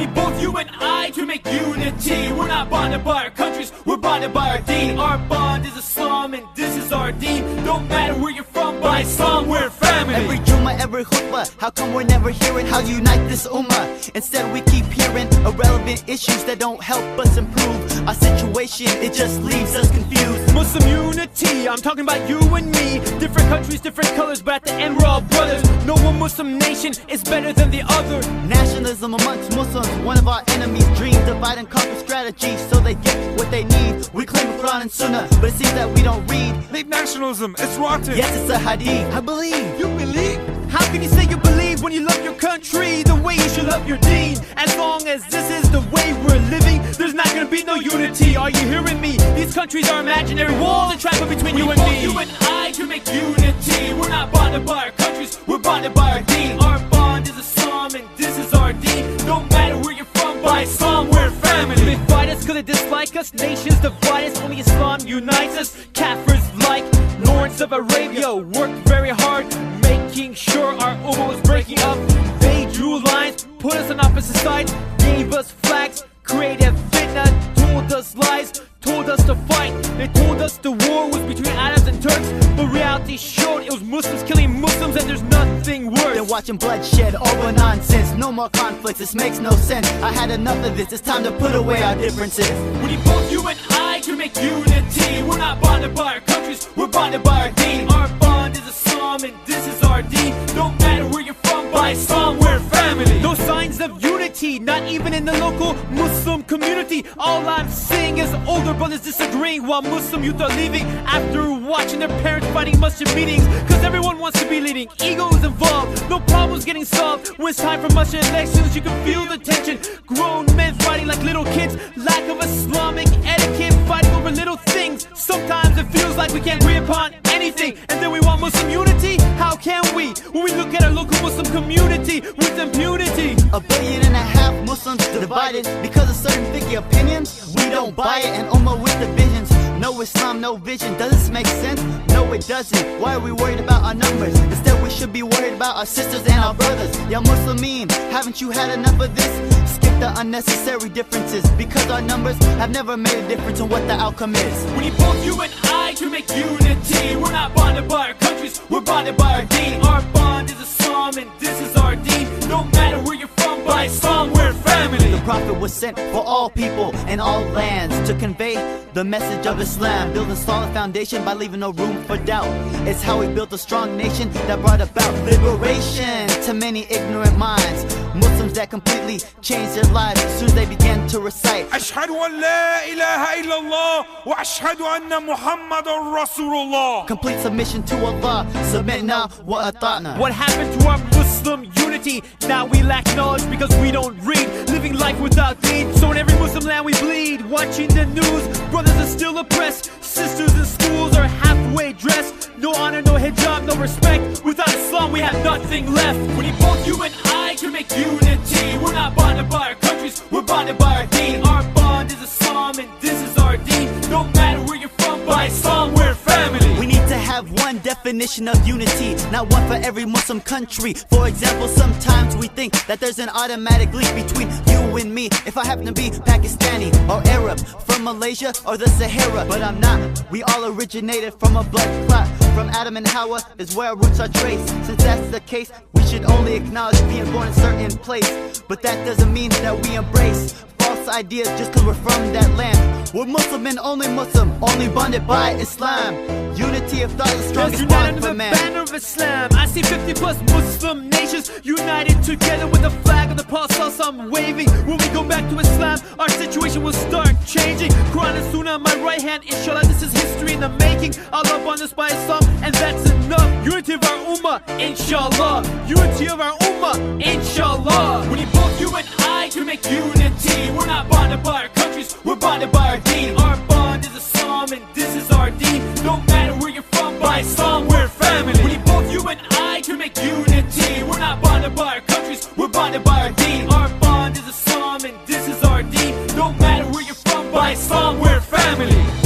We need both you and I to make unity. We're not bonded by our countries, we're bonded by our deen. Our bond is Islam and this is our deen. Don't matter where you're from, by Islam we're family. Every Jummah, every khutbah, how come we're never hearing how to unite this ummah? Instead we keep hearing irrelevant issues that don't help us improve our situation, it just leaves us confused. Muslim unity, I'm talking about you and me. Different countries, different colors, but at the end we're all brothers. No one Muslim nation is better than the other. Nationalism amongst Muslims, one of our enemies' dream. Divide and conquer strategy so they get what they need. We claim Quran and Sunnah, but it seems that we don't read. Leave nationalism, it's rotten. Yes, it's a hadith. I believe. You believe? How can you say you believe when you love your country the way you should love your deen? As long as this is the way we're living, there's not gonna be no unity. Are you hearing me? These countries are imaginary walls and traffic between you and me. You and I to make unity. We're not bonded by our countries, we're bonded by our deen. Our bond is Islam and this is our deen. Don't matter where you're from, by Islam we're family. They fight us cause they dislike us, nations divide us, only Islam unites us. Kafirs like Lawrence of Arabia worked very hard, making sure our ummah was breaking up. They drew lines, put us on opposite sides, gave us flags, created fitna, told us lies, told us to fight. They told us the war was between Arabs and Turks, but reality showed it was Muslims killing Muslims and there's nothing worse than watching bloodshed over nonsense. No more conflicts, this makes no sense. I had enough of this, it's time to put away our differences. We need both you and I to make unity. We're not bonded by our countries, we're bonded by our deen. Our bond is Islam and this is our deen. Don't matter where you're from, by Islam we're family. No signs of unity, not even in the local Muslim community. All I'm seeing is older brothers disagreeing while Muslim youth are leaving after watching their parents fighting masjid meetings. Cause everyone wants to be leading, ego is involved, no problems getting solved. When it's time for masjid elections you can feel the tension. Grown men fighting like little kids, lack of Islamic etiquette, fighting over little things. Sometimes it feels like we can't agree upon anything, and then we want Muslim unity? How can we when we look at our local Muslim community with impunity? 1.5 billion Muslims divided because of certain fiqh opinions. We don't buy it, and ummah with divisions. No Islam, no vision. Does this make sense? No, it doesn't. Why are we worried about our numbers? Instead, we should be worried about our sisters and our brothers. Ya Muslimin, haven't you had enough of this? Skip the unnecessary differences, because our numbers have never made a difference in what the outcome is. We need both you and I to make unity. We're not bonded by our countries, we're bonded by our deen. Our bond is Islam and this is our deen. Don't matter where you're from, by Islam we're family. The Prophet was sent for all people and all lands to convey the message of Islam, build a solid foundation by leaving no room for doubt. It's how we built a strong nation that brought about liberation to many ignorant minds. Muslims that completely changed their lives as soon as they began to recite أشهد أن لا إله إلا الله وأشهد أن محمد رسول الله. Complete submission to Allah, submitna wa ata'na. What happened to our Muslim unity? Now we lack knowledge because we don't read, living life without deed. So in every Muslim land we bleed, watching the news, brothers are still oppressed, sisters in schools are halfway dressed. No honor, no hijab, no respect. Without Islam we have nothing left. We need both you and I to make unity. We're not bonded by our countries, we're bonded by our deen. Our bond is Islam and this is our deen. Don't matter where you're from, by Islam we're family. We need to have one definition of unity, not one for every Muslim country. For example, sometimes we think that there's an automatic link between you and me. If I happen to be Pakistani or Arab, from Malaysia or the Sahara, but I'm not. We all originated from a blood clot. From Adam and Hawa is where our roots are traced. Since that's the case, we should only acknowledge being born in a certain place. But that doesn't mean that we embrace false ideas just cause we're from that land. We're Muslim and only Muslim, only bonded by Islam. Unity of thought is the strongest bond for man. Banner of Islam. I see 50 plus Muslim nations united together with the flag of the Prophet I'm waving. When we go back to Islam, our situation will start changing. Quran and Sunnah on my right hand, inshallah this is history in the making. Allah bond us by Islam and that's enough. Unity of our ummah, inshallah. Unity of our ummah, inshallah. We need both you and I to make unity. We're not bonded by our countries, we're bonded by our deen. Our bond is Islam and this is our deen. Don't matter where you're from, by Islam we're family. We need both you and I to make unity. We're not bonded by our countries, we're bonded by our deen. Our bond is Islam and this is our deen. Don't matter where you're from, by Islam we're family.